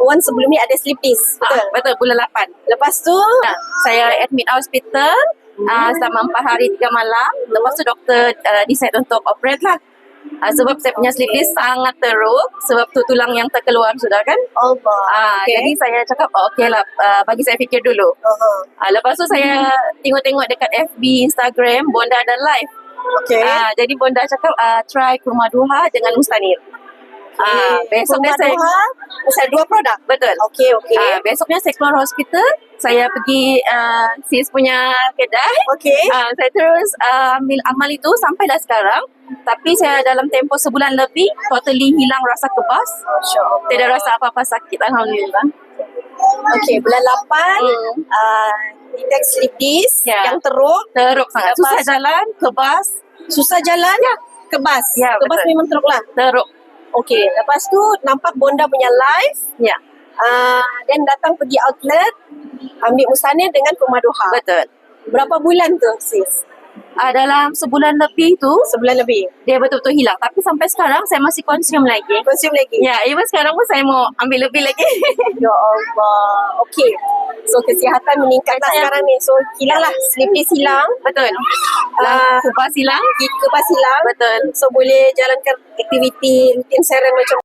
One sebelum ni ada sleep disc. Betul? Betul, bulan 8. Lepas tu, Saya admit hospital selama 4 hari 3 malam. Lepas tu doktor decide untuk operate lah. Sebab saya punya sleep disc sangat teruk. Sebab tu tulang yang terkeluar sudah kan. Allah. Jadi saya cakap okey lah, bagi saya fikir dulu. Lepas tu saya tengok-tengok dekat FB, Instagram, Bonda ada live. Okay. Jadi Bonda cakap try kurma duha dengan Mustanir. Besoknya saya saya 2 produk. betul. Okey, okey. Besoknya saya keluar hospital, saya pergi sis punya kedai. Okey. Saya terus ambil amal itu sampai dah sekarang. Tapi saya dalam tempoh sebulan lebih totally hilang rasa kebas. Masya-Allah. Tidak rasa apa-apa sakit, alhamdulillah. Okey, bulan 8 detect sleep disc Ya. yang teruk, Teruk sangat. Susah jalan, kebas. susah jalan, Ya. kebas. Ya, Kebas betul. memang teruk lah. Teruk. Okey, lepas tu nampak Bonda punya live, Ya, dan datang pergi outlet, ambil Mustanir dengan kurma duha. betul. Berapa bulan tu, sis? Dalam sebulan lebih tu, Sebulan lebih. dia betul-betul hilang. Tapi sampai sekarang saya masih consume lagi. Konsum lagi? Ya, even sekarang pun saya mau ambil lebih lagi. Ya Allah. Okey. So, kesihatan meningkat lah Saya- sekarang ni. So, hilang lah. Sleep disc hilang. Betul. Kebas hilang. Kebas hilang. Betul. So, boleh jalankan aktiviti rutin seharian macam